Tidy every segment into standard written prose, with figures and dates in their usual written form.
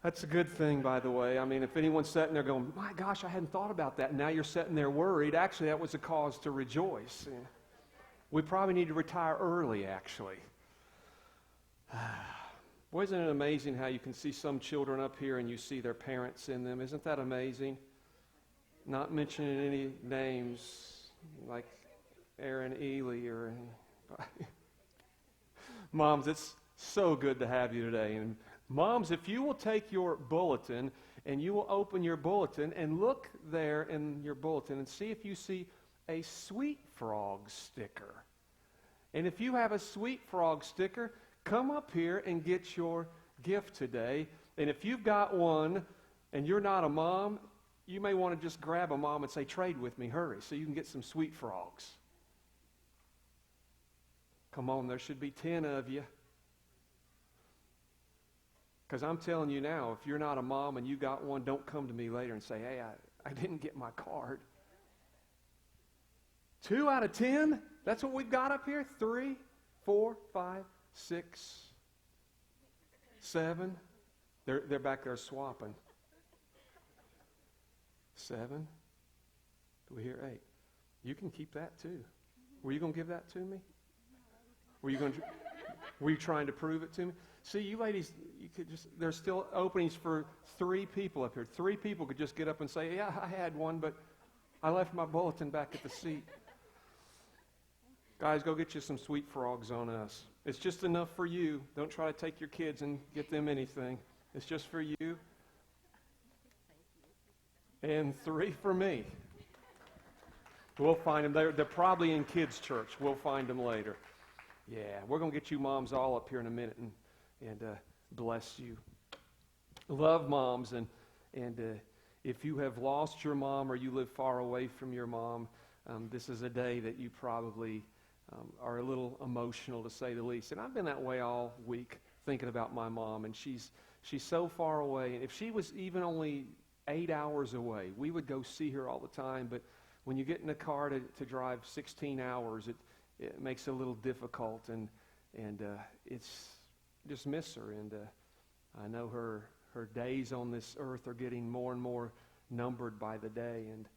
That's a good thing, by the way. I mean, if anyone's sitting there going, my gosh, I hadn't thought about that. Now you're sitting there worried. Actually, that was a cause to rejoice. We probably need to retire early, actually. Boy, isn't it amazing how you can see some children up here and you see their parents in them? Isn't that amazing? Not mentioning any names like Aaron Ely or anybody. Moms, it's so good to have you today. And moms, if you will take your bulletin and you will open your bulletin and look there in your bulletin and see if you see a Sweet Frog sticker. And if you have a Sweet Frog sticker, come up here and get your gift today. And if you've got one and you're not a mom, you may want to just grab a mom and say, trade with me, hurry, so you can get some Sweet Frogs. Come on, there should be 10 of you. Because I'm telling you now, if you're not a mom and you got one, don't come to me later and say, hey, I didn't get my card. 2 out of 10? That's what we've got up here? 3, 4, 5, 6, 7. They're back there swapping. 7. Do we hear 8? You can keep that too. Were you going to give that to me? Were you trying to prove it to me? See, you ladies, you could just, there's still openings for 3 people up here. 3 people could just get up and say, yeah, I had one, but I left my bulletin back at the seat. Guys, go get you some Sweet Frogs on us. It's just enough for you. Don't try to take your kids and get them anything. It's just for you. And 3 for me. We'll find them. They're probably in kids' church. We'll find them later. Yeah, we're going to get you moms all up here in a minute and bless you. Love moms, and if you have lost your mom or you live far away from your mom, this is a day that you probably are a little emotional, to say the least. And I've been that way all week, thinking about my mom, and she's so far away. And if she was even only 8 hours away, we would go see her all the time. But when you get in a car to drive 16 hours, it makes it a little difficult, and it's just miss her. And I know her days on this earth are getting more and more numbered by the day, and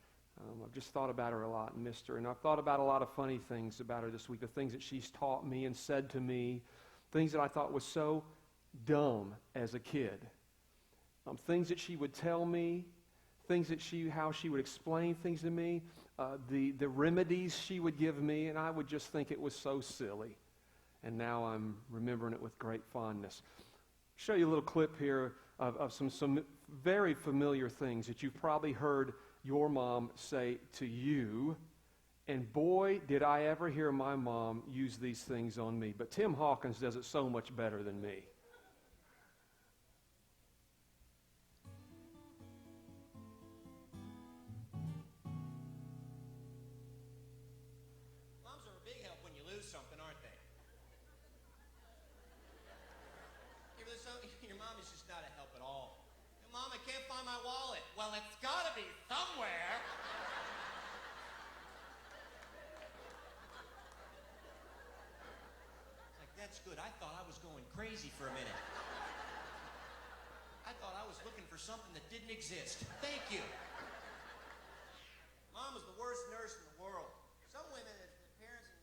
I've just thought about her a lot and missed her. And I've thought about a lot of funny things about her this week, the things that she's taught me and said to me, things that I thought was so dumb as a kid, things that she would tell me, things that how she would explain things to me, the remedies she would give me, and I would just think it was so silly. And now I'm remembering it with great fondness. Show you a little clip here of some very familiar things that you've probably heard your mom say to you. And boy, did I ever hear my mom use these things on me. But Tim Hawkins does it so much better than me. Moms are a big help when you lose something, aren't they? Your mom is just not a help at all. Mom, I can't find my wallet. Well, it's got to be somewhere. It's like, that's good. I thought I was going crazy for a minute. I thought I was looking for something that didn't exist. Thank you. Mom is the worst nurse in the world. Some women, as parents and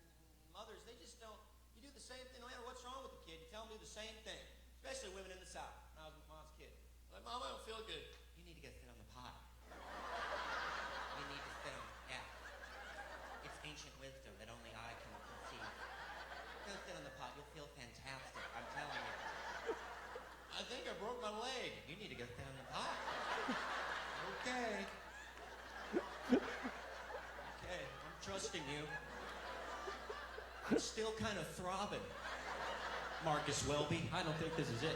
mothers, they just don't. You do the same thing, no matter what's wrong with the kid. You tell them to do the same thing. Especially women in the South. When I was with Mom's kid. Like, Mom, I don't feel good. You need to get sit on the pot. You need to sit on, yeah. It's ancient wisdom that only I can conceive. Go sit on the pot. You'll feel fantastic. I'm telling you. I think I broke my leg. You need to go sit on the pot. Okay. Okay, I'm trusting you. It's still kind of throbbing. Marcus Welby, I don't think this is it.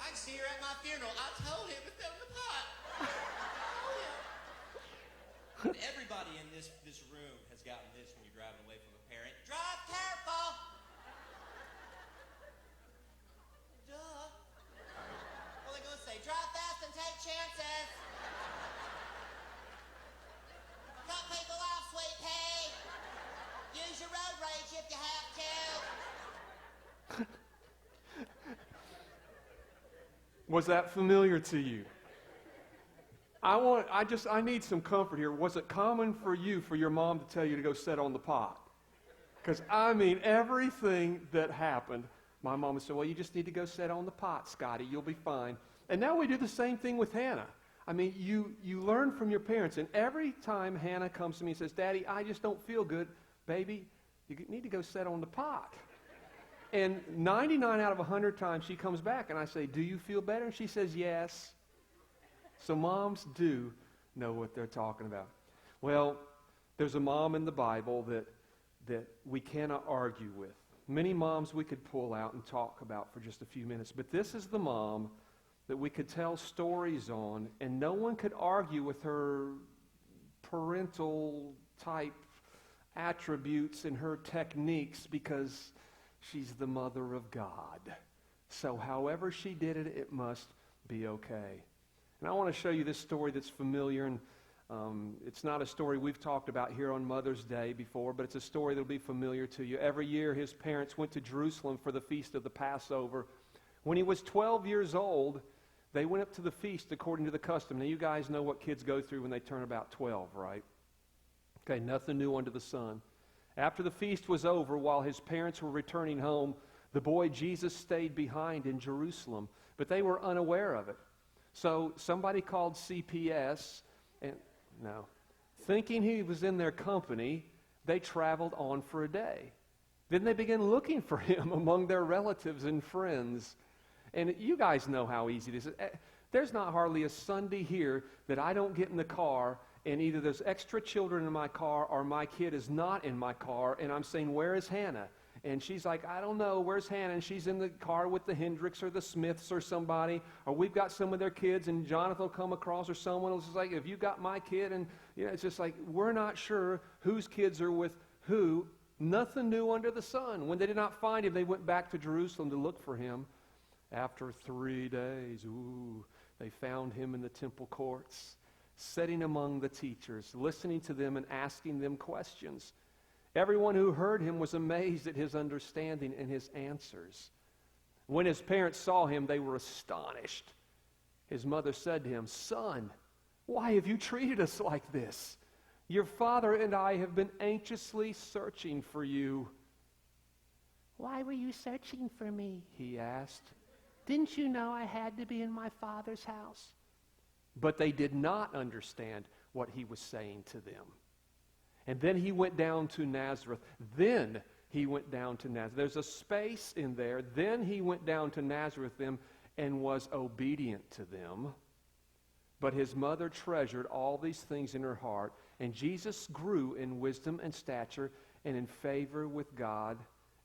I can see her at my funeral. I told him to sit on the pot. Everybody in this room has gotten this when you're driving away from a parent. Drive careful! Duh. What are they going to say? Drive fast and take chances. Cut people off, sweet pea. Use your road rage if you have to. Was that familiar to you? I need some comfort here. Was it common for you, for your mom to tell you to go sit on the pot? Because, everything that happened, my mom would say, well, you just need to go sit on the pot, Scotty. You'll be fine. And now we do the same thing with Hannah. You learn from your parents. And every time Hannah comes to me and says, Daddy, I just don't feel good, baby, you need to go sit on the pot. And 99 out of 100 times she comes back and I say, do you feel better? And she says, yes. So moms do know what they're talking about. Well, there's a mom in the Bible that we cannot argue with. Many moms we could pull out and talk about for just a few minutes, but this is the mom that we could tell stories on, and no one could argue with her parental type attributes and her techniques because she's the mother of God. So however she did it, it must be okay. And I want to show you this story that's familiar, and it's not a story we've talked about here on Mother's Day before, but it's a story that'll be familiar to you. Every year his parents went to Jerusalem for the feast of the Passover. When he was 12 years old, they went up to the feast according to the custom. Now you guys know what kids go through when they turn about 12, right? Okay, nothing new under the sun. After the feast was over, while his parents were returning home, the boy Jesus stayed behind in Jerusalem, but they were unaware of it. So somebody called CPS, and thinking he was in their company, they traveled on for a day. Then they began looking for him among their relatives and friends. And you guys know how easy it is. There's not hardly a Sunday here that I don't get in the car and either there's extra children in my car or my kid is not in my car, and I'm saying, where is Hannah? And she's like, I don't know, where's Hannah? And she's in the car with the Hendricks or the Smiths or somebody, or we've got some of their kids, and Jonathan will come across, or someone else is like, have you got my kid? And it's just like, we're not sure whose kids are with who. Nothing new under the sun. When they did not find him, they went back to Jerusalem to look for him. After 3 days, they found him in the temple courts, sitting among the teachers, listening to them and asking them questions. Everyone who heard him was amazed at his understanding and his answers. When his parents saw him, they were astonished. His mother said to him, Son, why have you treated us like this? Your father and I have been anxiously searching for you. Why were you searching for me? He asked. Didn't you know I had to be in my father's house? But they did not understand what he was saying to them. And then he went down to Nazareth. There's a space in there. Then he went down to Nazareth them and was obedient to them. But his mother treasured all these things in her heart. And Jesus grew in wisdom and stature and in favor with God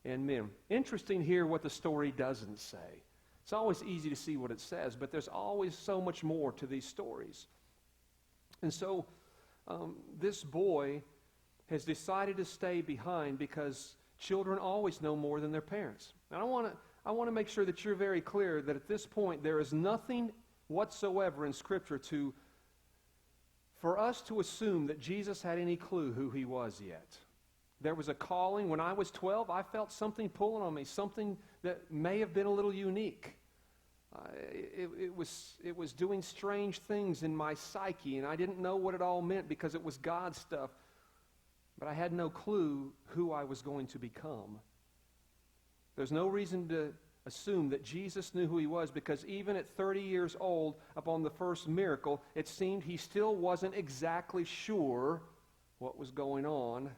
and men. Interesting here what the story doesn't say. It's always easy to see what it says, but there's always so much more to these stories. And so this boy has decided to stay behind because children always know more than their parents. And I want to make sure that you're very clear that at this point there is nothing whatsoever in Scripture for us to assume that Jesus had any clue who he was yet. There was a calling. When I was 12, I felt something pulling on me, something that may have been a little unique. It was doing strange things in my psyche, and I didn't know what it all meant because it was God's stuff. But I had no clue who I was going to become. There's no reason to assume that Jesus knew who he was, because even at 30 years old, upon the first miracle, it seemed he still wasn't exactly sure what was going on,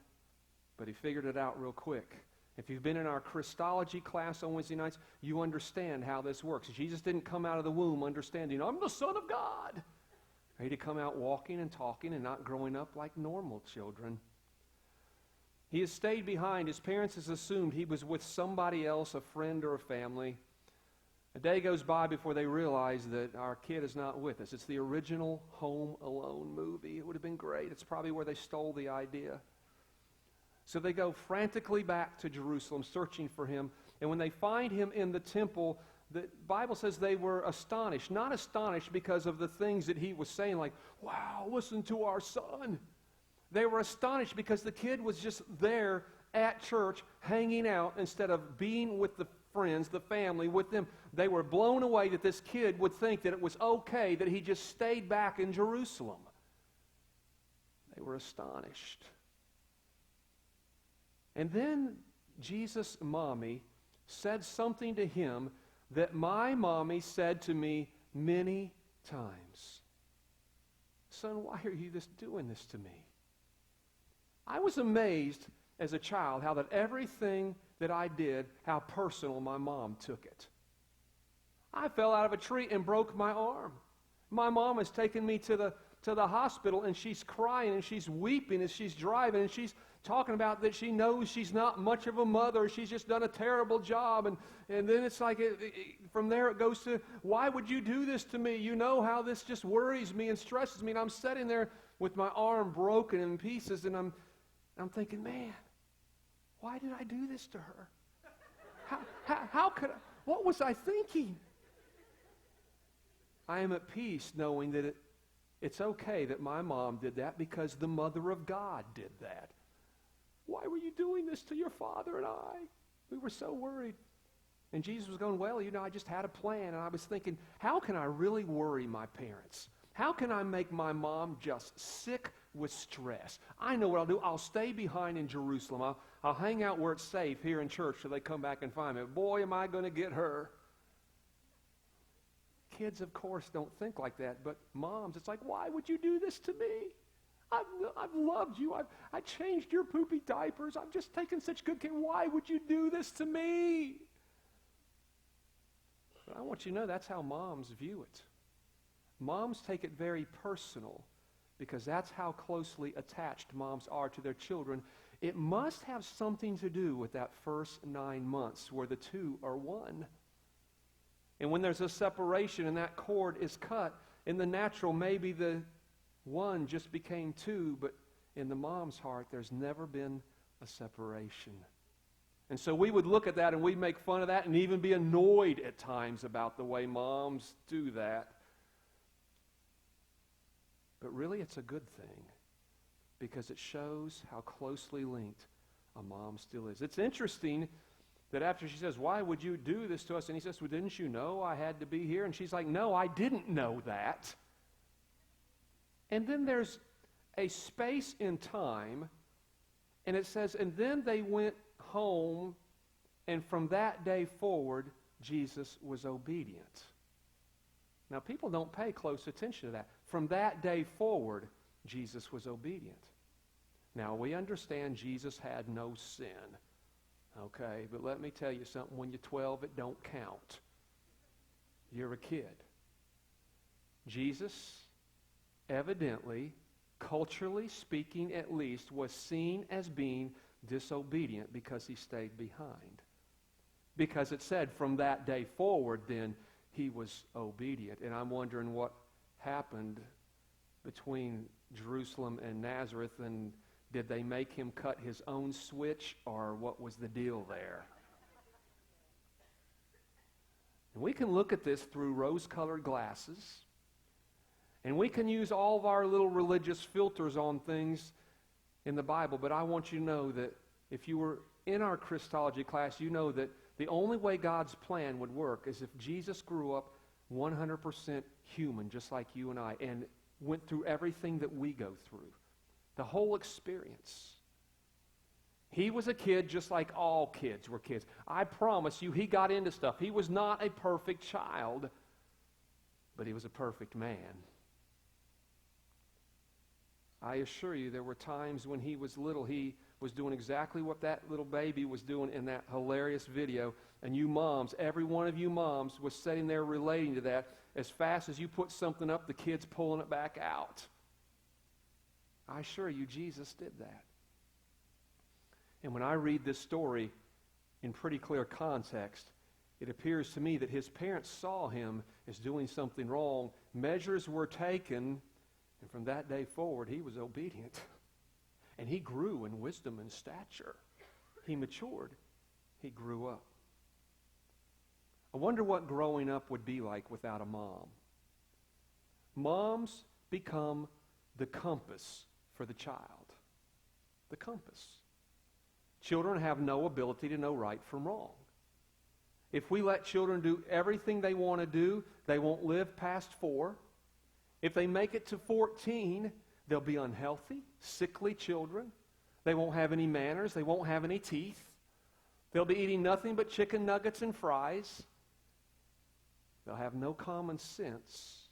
but he figured it out real quick. If you've been in our Christology class on Wednesday nights, you understand how this works. Jesus didn't come out of the womb understanding, I'm the Son of God. He had come out walking and talking and not growing up like normal children. He has stayed behind. His parents has assumed he was with somebody else, a friend or a family. A day goes by before they realize that our kid is not with us. It's the original Home Alone movie. It would have been great. It's probably where they stole the idea. So they go frantically back to Jerusalem searching for him. And when they find him in the temple, the Bible says they were astonished. Not astonished because of the things that he was saying, like, wow, listen to our son. They were astonished because the kid was just there at church hanging out instead of being with the friends, the family with them. They were blown away that this kid would think that it was okay that he just stayed back in Jerusalem. They were astonished. And then Jesus' mommy said something to him that my mommy said to me many times. Son, why are you doing this to me? I was amazed as a child how that everything that I did, how personal my mom took it. I fell out of a tree and broke my arm. My mom has taken me to the hospital, and she's crying and she's weeping as she's driving, and she's talking about that she knows she's not much of a mother. She's just done a terrible job. And then it's like, from there it goes to, why would you do this to me? You know how this just worries me and stresses me. And I'm sitting there with my arm broken in pieces, and I'm thinking, man, why did I do this to her? How could I? What was I thinking? I am at peace knowing that it's okay that my mom did that because the Mother of God did that. Why were you doing this to your father and I? We were so worried. And Jesus was going, well, I just had a plan. And I was thinking, how can I really worry my parents? How can I make my mom just sick with stress? I know what I'll do. I'll stay behind in Jerusalem. I'll hang out where it's safe here in church till they come back and find me. Boy, am I going to get her. Kids, of course, don't think like that. But moms, it's like, why would you do this to me? I've loved you. I changed your poopy diapers. I've just taken such good care. Why would you do this to me? But I want you to know that's how moms view it. Moms take it very personal because that's how closely attached moms are to their children. It must have something to do with that first 9 months where the two are one. And when there's a separation and that cord is cut, in the natural, maybe the one just became two, but in the mom's heart, there's never been a separation. And so we would look at that and we'd make fun of that and even be annoyed at times about the way moms do that. But really, it's a good thing because it shows how closely linked a mom still is. It's interesting that after she says, why would you do this to us? And he says, well, didn't you know I had to be here? And she's like, no, I didn't know that. And then there's a space in time, and it says, and then they went home, and from that day forward, Jesus was obedient. Now, people don't pay close attention to that. From that day forward, Jesus was obedient. Now, we understand Jesus had no sin, okay? But let me tell you something. When you're 12, it don't count. You're a kid. Jesus, evidently, culturally speaking at least, was seen as being disobedient because he stayed behind. Because it said from that day forward, then, he was obedient. And I'm wondering what happened between Jerusalem and Nazareth, and did they make him cut his own switch, or what was the deal there? And we can look at this through rose-colored glasses, and we can use all of our little religious filters on things in the Bible, but I want you to know that if you were in our Christology class, you know that the only way God's plan would work is if Jesus grew up 100% human, just like you and I, and went through everything that we go through. The whole experience. He was a kid just like all kids were kids. I promise you, he got into stuff. He was not a perfect child, but he was a perfect man. I assure you, there were times when he was little, he was doing exactly what that little baby was doing in that hilarious video. And you moms, every one of you moms was sitting there relating to that. As fast as you put something up, the kid's pulling it back out. I assure you, Jesus did that. And when I read this story in pretty clear context, it appears to me that his parents saw him as doing something wrong. Measures were taken, and from that day forward, he was obedient. And he grew in wisdom and stature. He matured. He grew up. I wonder what growing up would be like without a mom. Moms become the compass for the child. The compass. Children have no ability to know right from wrong. If we let children do everything they want to do, they won't live past 4. If they make it to 14, they'll be unhealthy, sickly children. They won't have any manners. They won't have any teeth. They'll be eating nothing but chicken nuggets and fries. They'll have no common sense.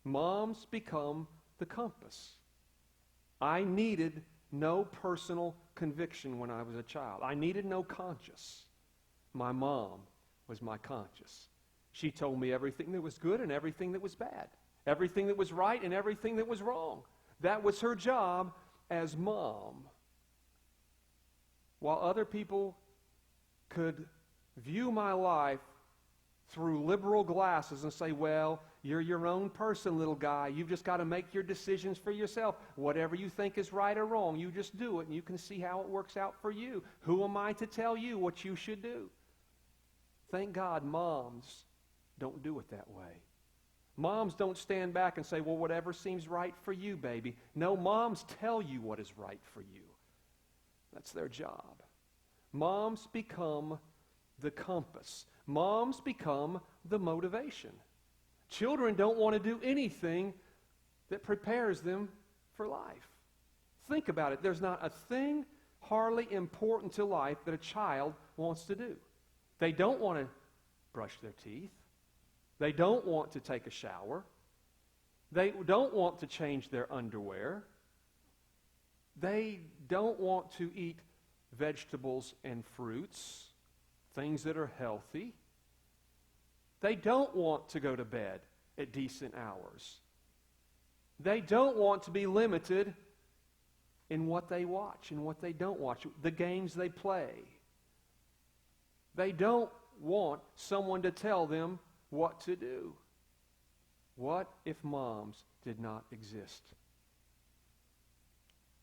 Moms become the compass. I needed no personal conviction when I was a child. I needed no conscience. My mom was my conscience. She told me everything that was good and everything that was bad. Everything that was right and everything that was wrong. That was her job as mom. While other people could view my life through liberal glasses and say, well, you're your own person, little guy. You've just got to make your decisions for yourself. Whatever you think is right or wrong, you just do it, and you can see how it works out for you. Who am I to tell you what you should do? Thank God moms don't do it that way. Moms don't stand back and say, well, whatever seems right for you, baby. No, moms tell you what is right for you. That's their job. Moms become the compass. Moms become the motivation. Children don't want to do anything that prepares them for life. Think about it. There's not a thing hardly important to life that a child wants to do. They don't want to brush their teeth. They don't want to take a shower. They don't want to change their underwear. They don't want to eat vegetables and fruits, things that are healthy. They don't want to go to bed at decent hours. They don't want to be limited in what they watch and what they don't watch, the games they play. They don't want someone to tell them what to do. What if moms did not exist?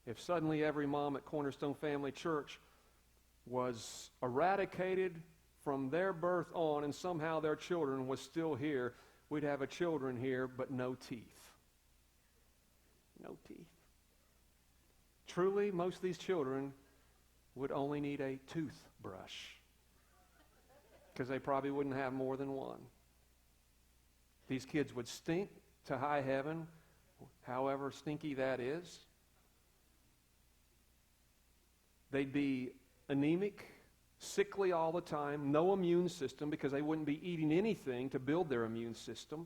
If suddenly every mom at Cornerstone Family Church was eradicated from their birth on and somehow their children was still here, we'd have a children here but no teeth. No teeth. Truly, most of these children would only need a toothbrush because they probably wouldn't have more than one. These kids would stink to high heaven, however stinky that is. They'd be anemic, sickly all the time, no immune system because they wouldn't be eating anything to build their immune system.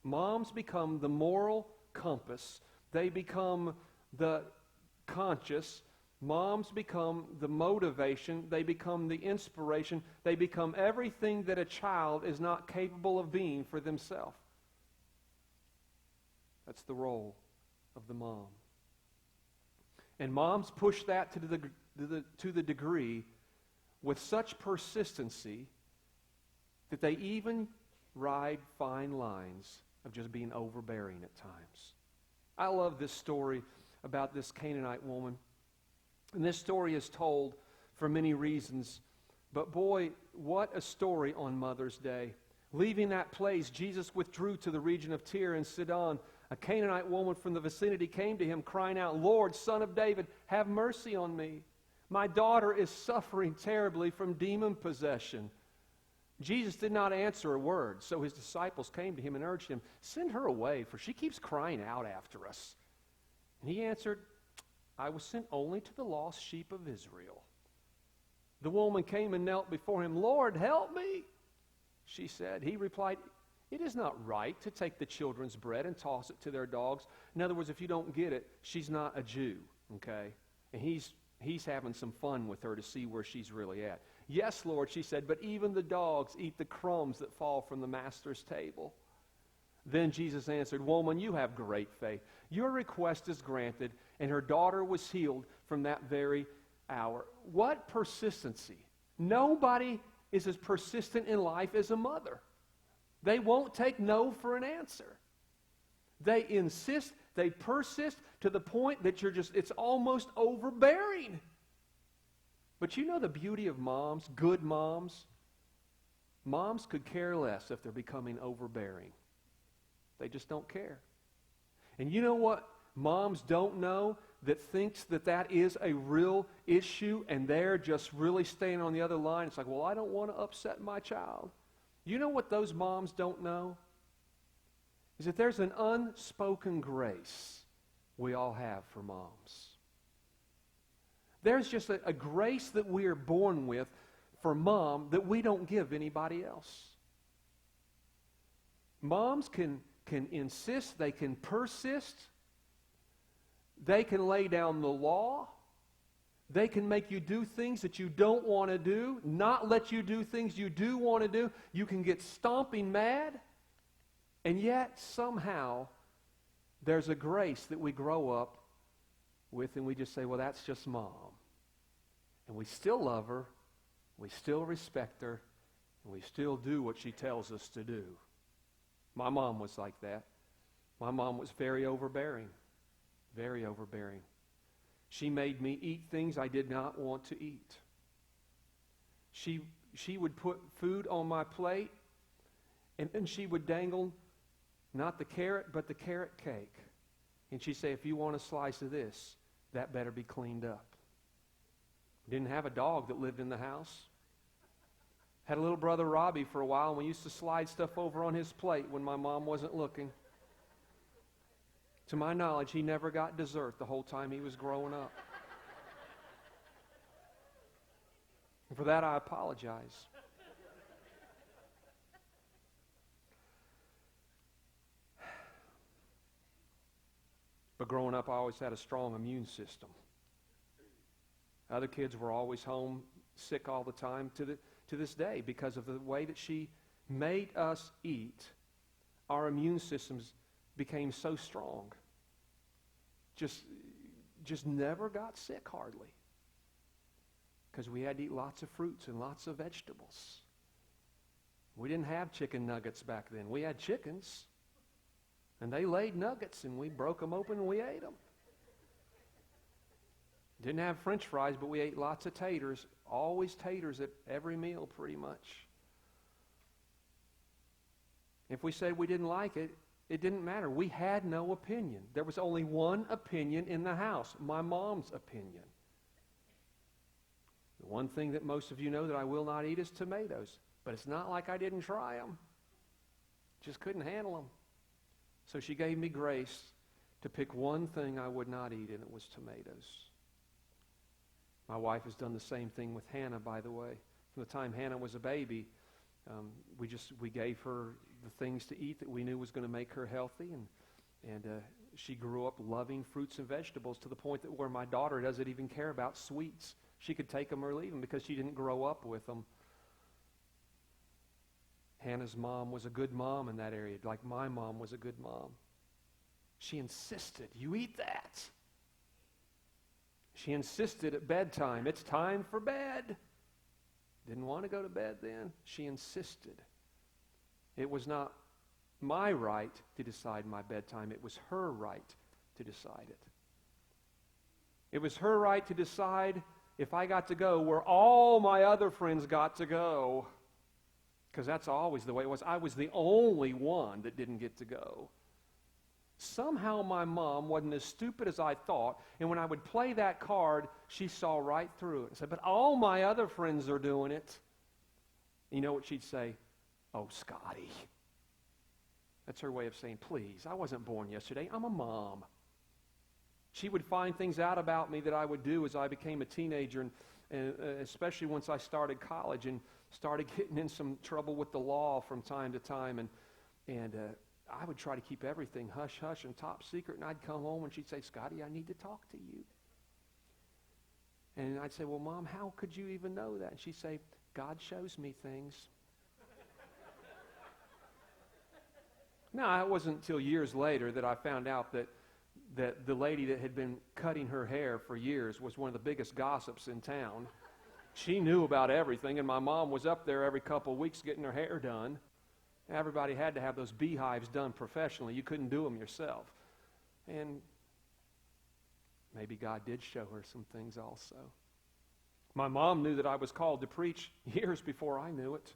Moms become the moral compass. They become the conscious. Moms become the motivation. They become the inspiration. They become everything that a child is not capable of being for themselves. That's the role of the mom. And moms push that to the degree with such persistency that they even ride fine lines of just being overbearing at times. I love this story about this Canaanite woman. And this story is told for many reasons. But boy, what a story on Mother's Day. Leaving that place, Jesus withdrew to the region of Tyre and Sidon. A Canaanite woman from the vicinity came to him crying out, "Lord, Son of David, have mercy on me. My daughter is suffering terribly from demon possession." Jesus did not answer a word, so his disciples came to him and urged him, "Send her away, for she keeps crying out after us." And he answered, "I was sent only to the lost sheep of Israel." The woman came and knelt before him. "Lord, help me," she said. He replied, "It is not right to take the children's bread and toss it to their dogs." In other words, if you don't get it, she's not a Jew, okay? And he's having some fun with her to see where she's really at. "Yes, Lord," she said, "but even the dogs eat the crumbs that fall from the master's table." Then Jesus answered, "Woman, you have great faith. Your request is granted," and her daughter was healed from that very hour. What persistency. Nobody is as persistent in life as a mother. They won't take no for an answer. They insist, they persist to the point that it's almost overbearing. But you know the beauty of moms, good moms? Moms could care less if they're becoming overbearing. They just don't care. And you know what moms don't know? that thinks that that is a real issue, and they're just really staying on the other line. It's like, well, I don't want to upset my child. You know what those moms don't know? Is that there's an unspoken grace we all have for moms. There's just a grace that we are born with for mom that we don't give anybody else. Moms can insist, they can persist, they can lay down the law, they can make you do things that you don't want to do, not let you do things you do want to do. You can get stomping mad, and yet somehow there's a grace that we grow up with, and we just say, well, that's just mom. And we still love her, we still respect her, and we still do what she tells us to do. My mom was like that. My mom was very overbearing. Very overbearing. She made me eat things I did not want to eat. She would put food on my plate, and then she would dangle not the carrot, but the carrot cake. And she'd say, if you want a slice of this, that better be cleaned up. Didn't have a dog that lived in the house. Had a little brother, Robbie, for a while, and we used to slide stuff over on his plate when my mom wasn't looking. To my knowledge, he never got dessert the whole time he was growing up. And for that, I apologize. But growing up, I always had a strong immune system. Other kids were always home sick all the time to this day because of the way that she made us eat. Our immune systems became so strong. Just never got sick hardly. Because we had to eat lots of fruits and lots of vegetables. We didn't have chicken nuggets back then. We had chickens. And they laid nuggets, and we broke them open and we ate them. Didn't have French fries, but we ate lots of taters. Always taters at every meal, pretty much. If we said we didn't like it, it didn't matter. We had no opinion. There was only one opinion in the house, my mom's opinion. The one thing that most of you know that I will not eat is tomatoes. But it's not like I didn't try them. Just couldn't handle them. So she gave me grace to pick one thing I would not eat, and it was tomatoes. My wife has done the same thing with Hannah, by the way. From the time Hannah was a baby, we gave her the things to eat that we knew was going to make her healthy, and she grew up loving fruits and vegetables to the point that where my daughter doesn't even care about sweets. She could take them or leave them because she didn't grow up with them. Hannah's mom was a good mom in that area, like my mom was a good mom. She insisted, you eat that. She insisted at bedtime, it's time for bed. Didn't want to go to bed then. She insisted. It was not my right to decide my bedtime. It was her right to decide it. It was her right to decide if I got to go where all my other friends got to go. Because that's always the way it was. I was the only one that didn't get to go. Somehow my mom wasn't as stupid as I thought, and when I would play that card, she saw right through it and said, but all my other friends are doing it. You know what she'd say? Oh, Scotty. That's her way of saying, please, I wasn't born yesterday. I'm a mom. She would find things out about me that I would do as I became a teenager, and especially once I started college and started getting in some trouble with the law from time to time, and I would try to keep everything hush-hush and top secret, and I'd come home and she'd say, Scotty, I need to talk to you. And I'd say, well, Mom, how could you even know that? And she'd say, God shows me things. Now, it wasn't until years later that I found out that the lady that had been cutting her hair for years was one of the biggest gossips in town. She knew about everything, and my mom was up there every couple of weeks getting her hair done. Everybody had to have those beehives done professionally. You couldn't do them yourself. And maybe God did show her some things also. My mom knew that I was called to preach years before I knew it.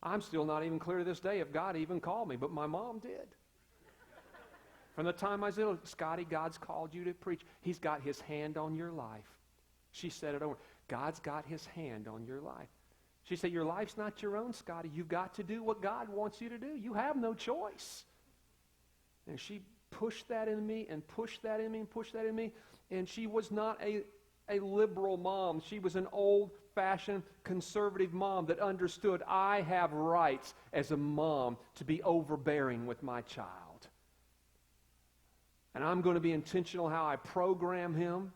I'm still not even clear to this day if God even called me, but my mom did. From the time I was little, Scotty, God's called you to preach. He's got his hand on your life. She said it over. God's got his hand on your life. She said, your life's not your own, Scotty. You've got to do what God wants you to do. You have no choice. And she pushed that in me and pushed that in me and pushed that in me. And she was not a liberal mom. She was an old-fashioned conservative mom that understood I have rights as a mom to be overbearing with my child. And I'm going to be intentional how I program him,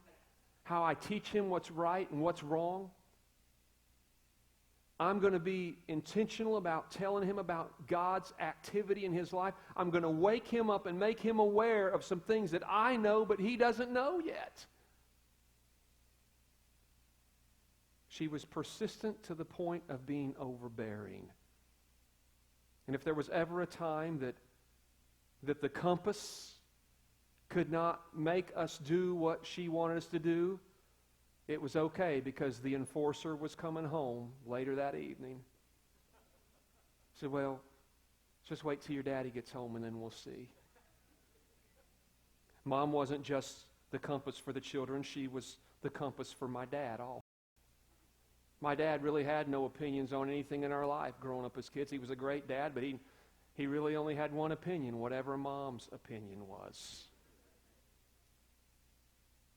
how I teach him what's right and what's wrong. I'm going to be intentional about telling him about God's activity in his life. I'm going to wake him up and make him aware of some things that I know but he doesn't know yet. She was persistent to the point of being overbearing. And if there was ever a time that the compass could not make us do what she wanted us to do, it was okay because the enforcer was coming home later that evening. I said, well, just wait till your daddy gets home and then we'll see. Mom wasn't just the compass for the children. She was the compass for my dad also. My dad really had no opinions on anything in our life growing up as kids. He was a great dad, but he really only had one opinion, whatever Mom's opinion was.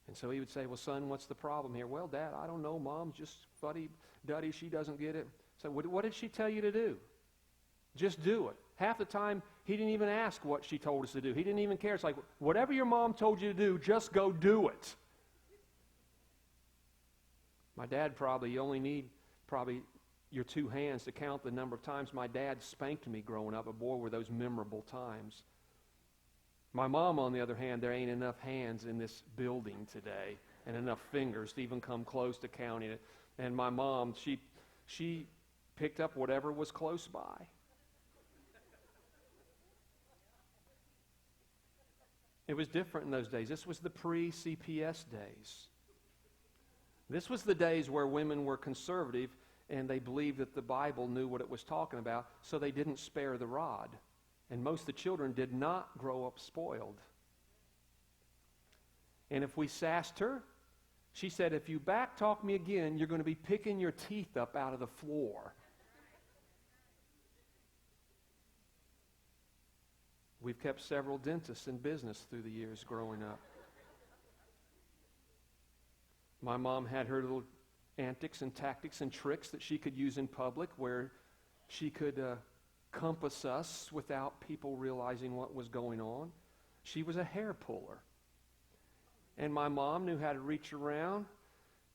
And so he would say, well, son, what's the problem here? Well, Dad, I don't know. Mom's just fuddy-duddy. She doesn't get it. So what did she tell you to do? Just do it. Half the time, he didn't even ask what she told us to do. He didn't even care. It's like, whatever your mom told you to do, just go do it. My dad you only need your two hands to count the number of times my dad spanked me growing up. But boy, were those memorable times. My mom, on the other hand, there ain't enough hands in this building today and enough fingers to even come close to counting it. And my mom, she picked up whatever was close by. It was different in those days. This was the pre-CPS days. This was the days where women were conservative and they believed that the Bible knew what it was talking about, so they didn't spare the rod. And most of the children did not grow up spoiled. And if we sassed her, she said, if you backtalk me again, you're going to be picking your teeth up out of the floor. We've kept several dentists in business through the years growing up. My mom had her little antics and tactics and tricks that she could use in public where she could compass us without people realizing what was going on. She was a hair puller. And my mom knew how to reach around,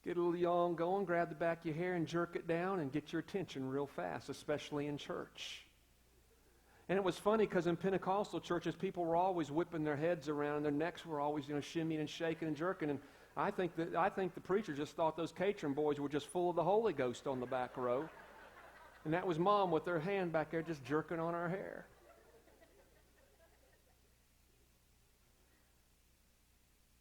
get a little yawn going, grab the back of your hair and jerk it down and get your attention real fast, especially in church. And it was funny because in Pentecostal churches, people were always whipping their heads around and their necks were always, shimmying and shaking and jerking. And I think the preacher just thought those Catron boys were just full of the Holy Ghost on the back row. And that was Mom with her hand back there just jerking on her hair.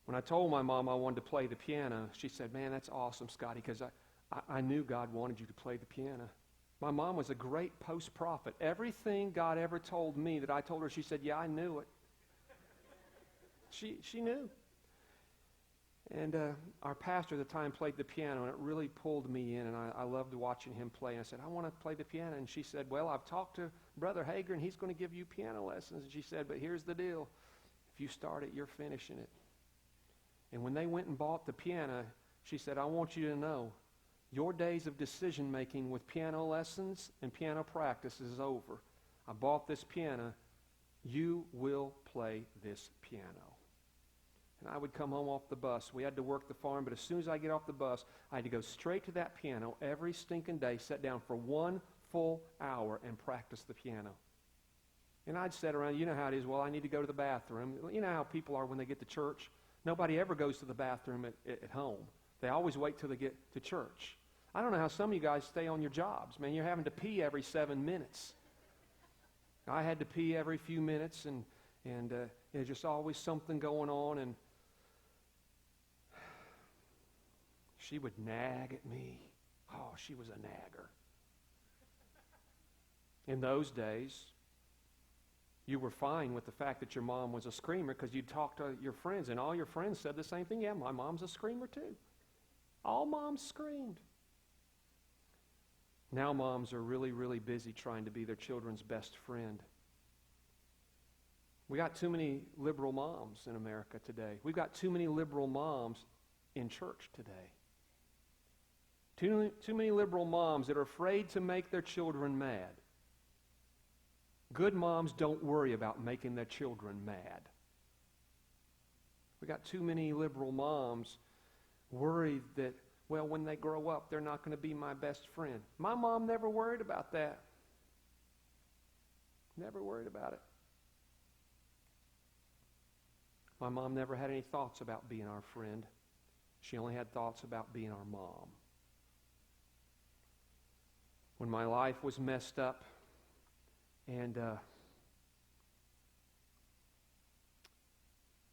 When I told my mom I wanted to play the piano, she said, man, that's awesome, Scotty, because I knew God wanted you to play the piano. My mom was a great post-prophet. Everything God ever told me that I told her, she said, yeah, I knew it. She knew. And our pastor at the time played the piano, and it really pulled me in, and I loved watching him play. And I said, I want to play the piano. And she said, well, I've talked to Brother Hager, and he's going to give you piano lessons. And she said, but here's the deal. If you start it, you're finishing it. And when they went and bought the piano, she said, I want you to know, your days of decision-making with piano lessons and piano practice is over. I bought this piano. You will play this piano. And I would come home off the bus. We had to work the farm, but as soon as I get off the bus, I had to go straight to that piano every stinking day, sit down for 1 full hour and practice the piano. And I'd sit around, you know how it is, well, I need to go to the bathroom. You know how people are when they get to church. Nobody ever goes to the bathroom at home. They always wait till they get to church. I don't know how some of you guys stay on your jobs. Man, you're having to pee every 7 minutes. I had to pee every few minutes, and there's just always something going on, and she would nag at me. Oh, she was a nagger. In those days, You were fine with the fact that your mom was a screamer because you talked to your friends, and all your friends said the same thing. Yeah, my mom's a screamer too. All moms screamed. Now moms are really, really busy trying to be their children's best friend. We got too many liberal moms in America today. We've got too many liberal moms in church today. Too many liberal moms that are afraid to make their children mad. Good moms don't worry about making their children mad. We got too many liberal moms worried that, well, when they grow up, they're not going to be my best friend. My mom never worried about that. Never worried about it. My mom never had any thoughts about being our friend. She only had thoughts about being our mom. When my life was messed up and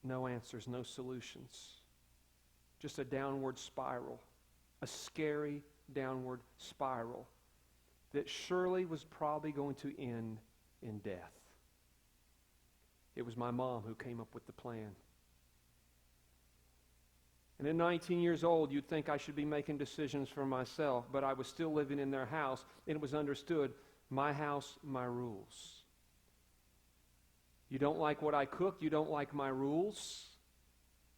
no answers, no solutions, just a downward spiral, a scary downward spiral that surely was probably going to end in death. It was my mom who came up with the plan. And at 19 years old, you'd think I should be making decisions for myself, but I was still living in their house, and it was understood, my house, my rules. You don't like what I cook, you don't like my rules,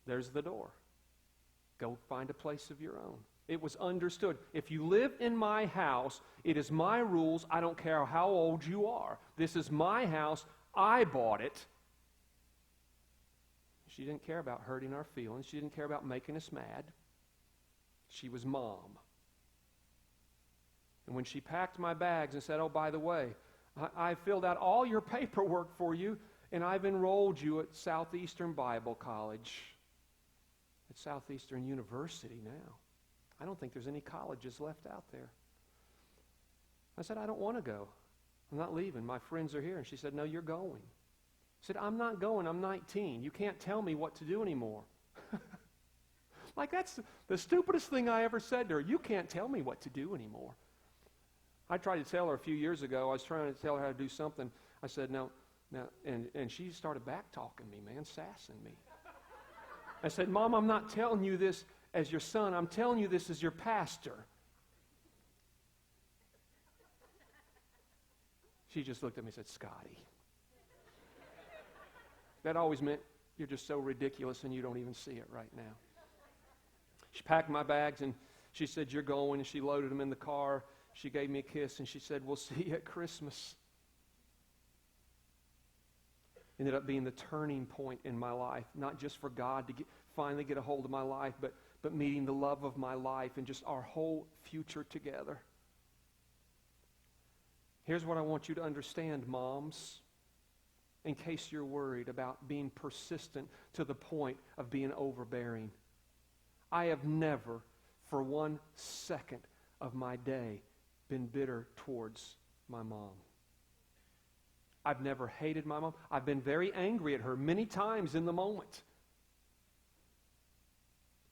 there's the door. Go find a place of your own. It was understood. If you live in my house, it is my rules. I don't care how old you are. This is my house. I bought it. She didn't care about hurting our feelings. She didn't care about making us mad. She was mom. And when she packed my bags and said, oh, by the way, I filled out all your paperwork for you, and I've enrolled you at Southeastern Bible College. At Southeastern University now. I don't think there's any colleges left out there. I said, I don't want to go. I'm not leaving. My friends are here. And she said, no, you're going. I said, I'm not going. I'm 19. You can't tell me what to do anymore. Like, that's the stupidest thing I ever said to her. You can't tell me what to do anymore. I tried to tell her a few years ago. I was trying to tell her how to do something. I said, no. And she started back-talking me, man, sassing me. I said, Mom, I'm not telling you this as your son. I'm telling you this as your pastor. She just looked at me and said, Scotty. That always meant you're just so ridiculous and you don't even see it right now. She packed my bags and she said, you're going, and she loaded them in the car. She gave me a kiss and she said, we'll see you at Christmas. Ended up being the turning point in my life, not just for God to finally get a hold of my life, but meeting the love of my life and just our whole future together. Here's what I want you to understand, moms, in case you're worried about being persistent to the point of being overbearing. I have never, for 1 second of my day, been bitter towards my mom. I've never hated my mom. I've been very angry at her many times in the moment.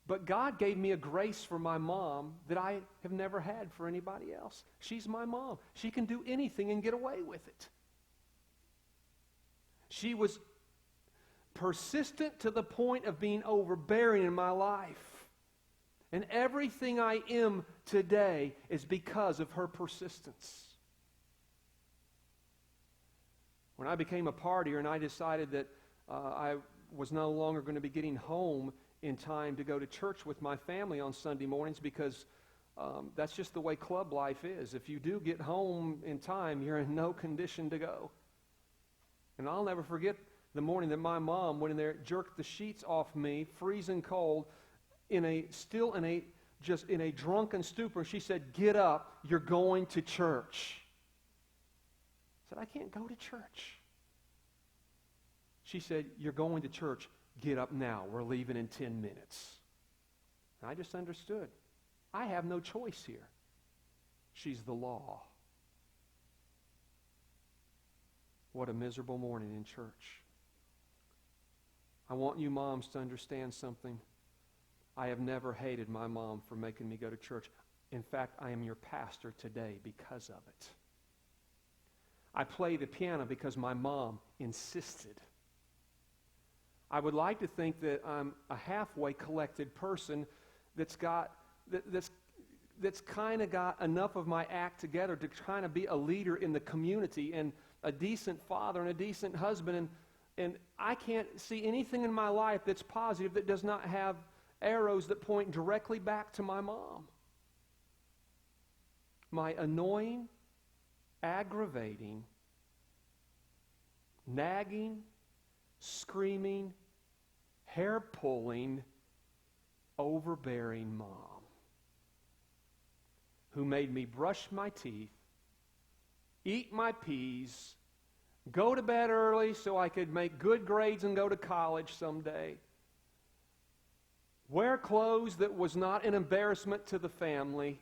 But God gave me a grace for my mom that I have never had for anybody else. She's my mom. She can do anything and get away with it. She was persistent to the point of being overbearing in my life. And everything I am today is because of her persistence. When I became a partier and I decided that I was no longer going to be getting home in time to go to church with my family on Sunday mornings, because that's just the way club life is. If you do get home in time, you're in no condition to go. And I'll never forget the morning that my mom went in there, jerked the sheets off me, freezing cold, in a drunken stupor. She said, "Get up, you're going to church." I said, "I can't go to church." She said, "You're going to church. Get up now. We're leaving in 10 minutes. And I just understood. I have no choice here. She's the law. What a miserable morning in church. I want you moms to understand something. I have never hated my mom for making me go to church. In fact, I am your pastor today because of it. I play the piano because my mom insisted. I would like to think that I'm a halfway collected person that's kind of got enough of my act together to kind of be a leader in the community and a decent father and a decent husband. And I can't see anything in my life that's positive that does not have arrows that point directly back to my mom. My annoying, aggravating, nagging, screaming, hair-pulling, overbearing mom who made me brush my teeth, eat my peas, go to bed early so I could make good grades and go to college someday, wear clothes that was not an embarrassment to the family,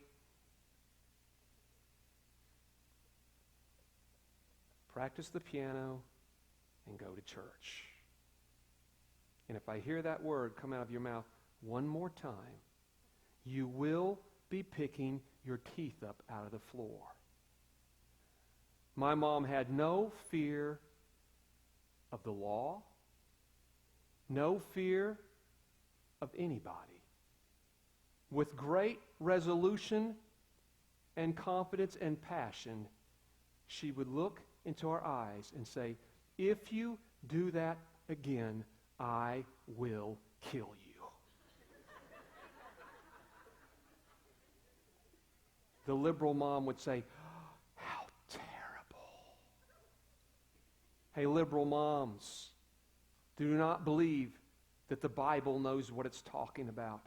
practice the piano, and go to church. And if I hear that word come out of your mouth one more time, you will be picking your teeth up out of the floor. My mom had no fear of the law, no fear of anybody. With great resolution and confidence and passion, she would look into our eyes and say, "If you do that again, I will kill you." The liberal mom would say, "How terrible." Hey, liberal moms, do not believe that the Bible knows what it's talking about.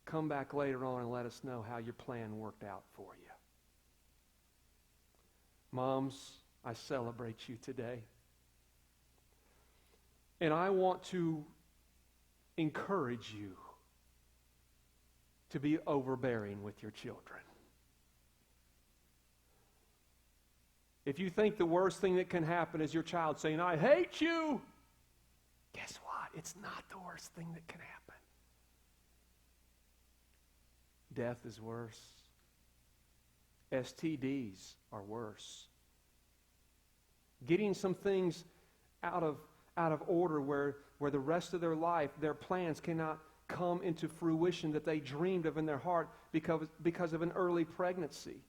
Come back later on and let us know how your plan worked out for you. Moms, I celebrate you today. And I want to encourage you to be overbearing with your children. If you think the worst thing that can happen is your child saying, "I hate you," guess what? It's not the worst thing that can happen. Death is worse. STDs are worse. Getting some things out of order where the rest of their life, their plans cannot come into fruition that they dreamed of in their heart because of an early pregnancy.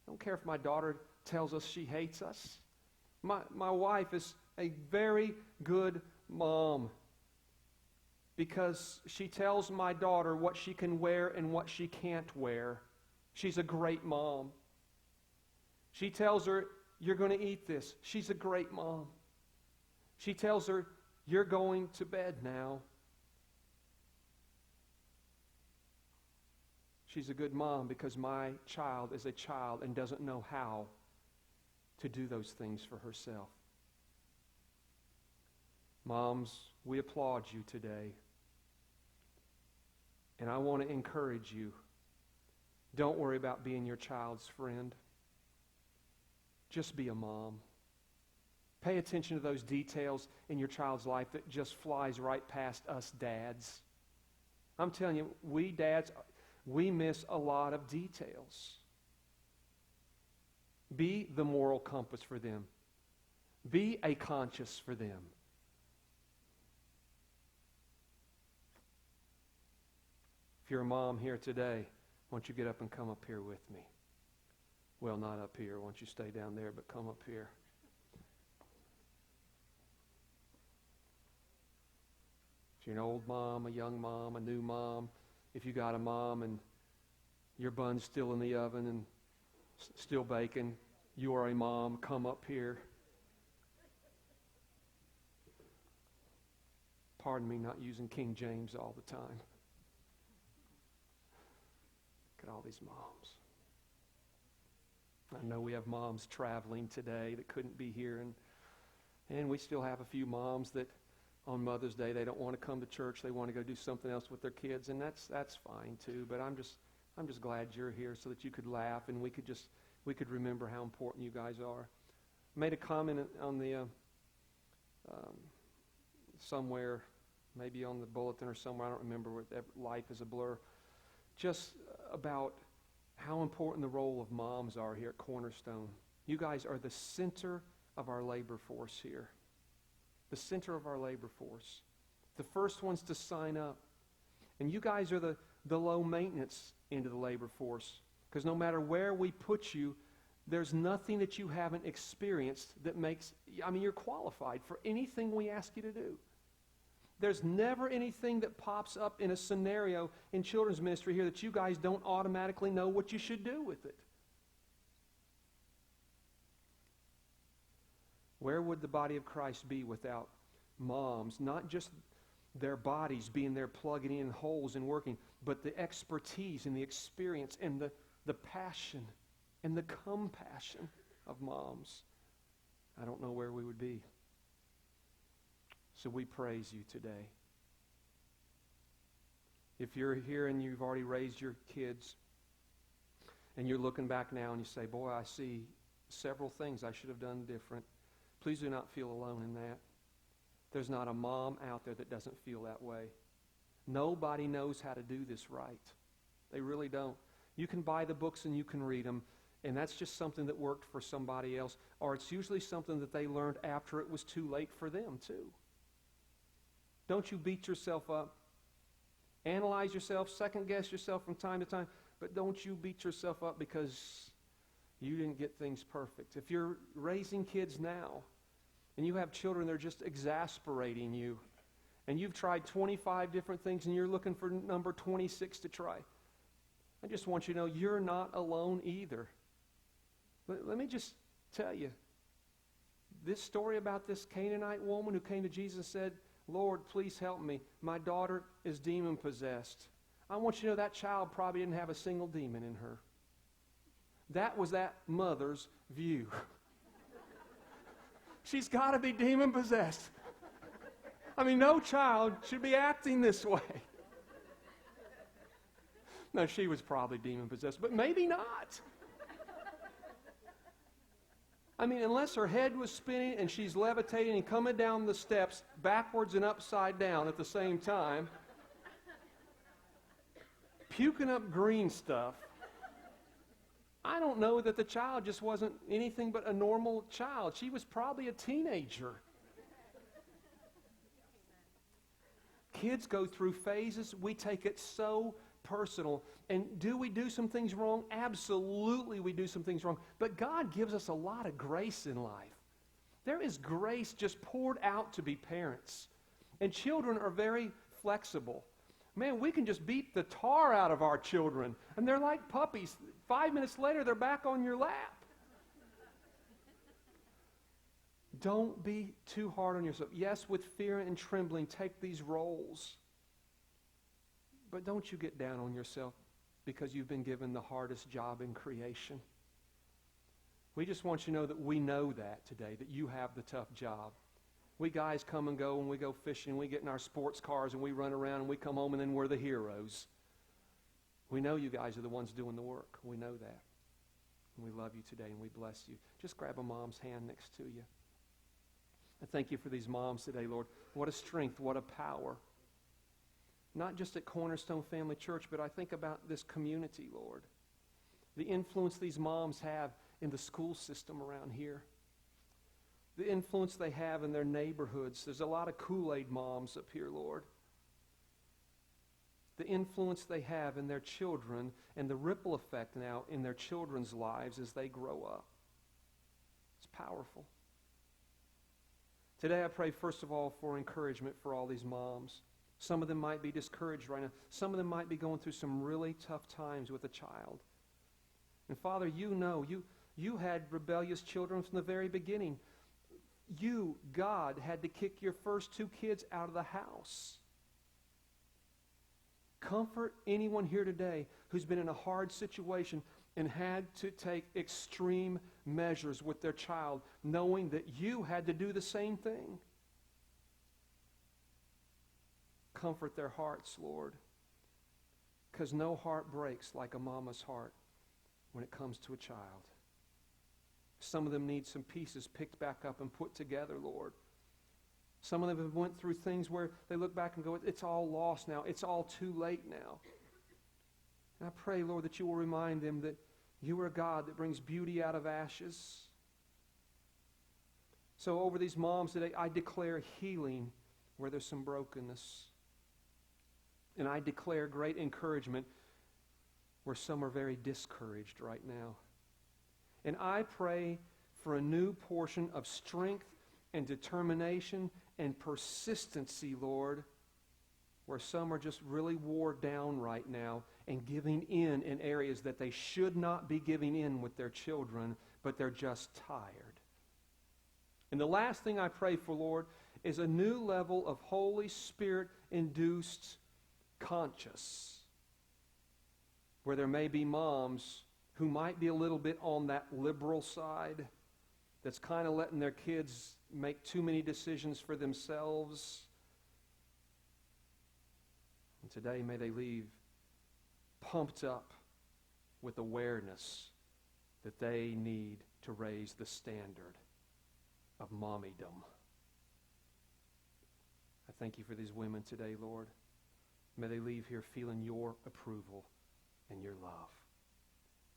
I don't care if my daughter tells us she hates us. My wife is a very good mom because she tells my daughter what she can wear and what she can't wear. She's a great mom. She tells her, "You're going to eat this." She's a great mom. She tells her, "You're going to bed now." She's a good mom because my child is a child and doesn't know how to do those things for herself. Moms, we applaud you today. And I want to encourage you. Don't worry about being your child's friend. Just be a mom. Pay attention to those details in your child's life that just flies right past us dads. I'm telling you, we dads, we miss a lot of details. Be the moral compass for them. Be a conscience for them. If you're a mom here today, why don't you get up and come up here with me? Well, not up here. Why don't you stay down there, but come up here. If you're an old mom, a young mom, a new mom, if you got a mom and your bun's still in the oven and still baking, you are a mom, come up here. Pardon me not using King James all the time. Look at all these moms. I know we have moms traveling today that couldn't be here, and we still have a few moms that on Mother's Day they don't want to come to church. They want to go do something else with their kids, and that's fine too. But I'm just glad you're here so that you could laugh and we could remember how important you guys are. I made a comment on the somewhere, maybe on the bulletin or somewhere. I don't remember. Life is a blur. Just about how important the role of moms are here at Cornerstone. You guys are the center of our labor force here. The center of our labor force. The first ones to sign up. And you guys are the low maintenance into the labor force. Because no matter where we put you, there's nothing that you haven't experienced that makes, you're qualified for anything we ask you to do. There's never anything that pops up in a scenario in children's ministry here that you guys don't automatically know what you should do with it. Where would the body of Christ be without moms? Not just their bodies being there plugging in holes and working, but the expertise and the experience and the passion and the compassion of moms. I don't know where we would be. So we praise you today. If you're here and you've already raised your kids and you're looking back now and you say, boy, I see several things I should have done different, please do not feel alone in that. There's not a mom out there that doesn't feel that way. Nobody knows how to do this right. They really don't. You can buy the books and you can read them, and that's just something that worked for somebody else, or it's usually something that they learned after it was too late for them too. Don't you beat yourself up. Analyze yourself, second guess yourself from time to time, but don't you beat yourself up because you didn't get things perfect. If you're raising kids now and you have children that are just exasperating you, and you've tried 25 different things and you're looking for number 26 to try, I just want you to know you're not alone either. Let me just tell you, this story about this Canaanite woman who came to Jesus and said, Lord, please help me. My daughter is demon-possessed. I want you to know that child probably didn't have a single demon in her. That was that mother's view. She's got to be demon-possessed. No child should be acting this way. No, she was probably demon-possessed, but maybe not. Unless her head was spinning and she's levitating and coming down the steps backwards and upside down at the same time, puking up green stuff, I don't know that the child just wasn't anything but a normal child. She was probably a teenager. Kids go through phases. We take it so personal. And do we do some things wrong? Absolutely we do some things wrong. But God gives us a lot of grace in life. There is grace just poured out to be parents. And children are very flexible. Man, we can just beat the tar out of our children. And they're like puppies. 5 minutes later, they're back on your lap. Don't be too hard on yourself. Yes, with fear and trembling, take these roles. But don't you get down on yourself because you've been given the hardest job in creation. We just want you to know that we know that today, that you have the tough job. We guys come and go, and we go fishing, and we get in our sports cars, and we run around, and we come home, and then we're the heroes. We know you guys are the ones doing the work. We know that. And we love you today, and we bless you. Just grab a mom's hand next to you. I thank you for these moms today, Lord. What a strength, what a power. Not just at Cornerstone Family Church, but I think about this community, Lord. The influence these moms have in the school system around here. The influence they have in their neighborhoods. There's a lot of Kool-Aid moms up here, Lord. The influence they have in their children and the ripple effect now in their children's lives as they grow up. It's powerful. Today I pray first of all for encouragement for all these moms. Some of them might be discouraged right now. Some of them might be going through some really tough times with a child. And Father, you know, you had rebellious children from the very beginning. You, God, had to kick your first 2 kids out of the house. Comfort anyone here today who's been in a hard situation and had to take extreme measures with their child, knowing that you had to do the same thing. Comfort their hearts, Lord, because no heart breaks like a mama's heart when it comes to a child. Some of them need some pieces picked back up and put together, Lord. Some of them have went through things where they look back and go, it's all lost now. It's all too late now. And I pray, Lord, that you will remind them that you are a God that brings beauty out of ashes. So over these moms today, I declare healing where there's some brokenness. And I declare great encouragement where some are very discouraged right now. And I pray for a new portion of strength and determination and persistency, Lord, where some are just really wore down right now and giving in areas that they should not be giving in with their children, but they're just tired. And the last thing I pray for, Lord, is a new level of Holy Spirit-induced conscience, where there may be moms who might be a little bit on that liberal side, that's kind of letting their kids make too many decisions for themselves. And today, may they leave pumped up with awareness that they need to raise the standard of mommydom. I thank you for these women today, Lord. May they leave here feeling your approval and your love.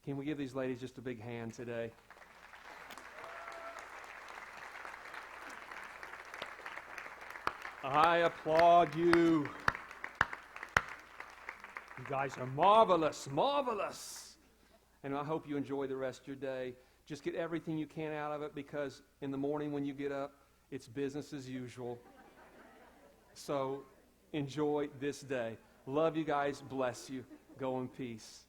Can we give these ladies just a big hand today? I applaud you. You guys are marvelous, marvelous. And I hope you enjoy the rest of your day. Just get everything you can out of it, because in the morning when you get up, it's business as usual. So enjoy this day. Love you guys. Bless you. Go in peace.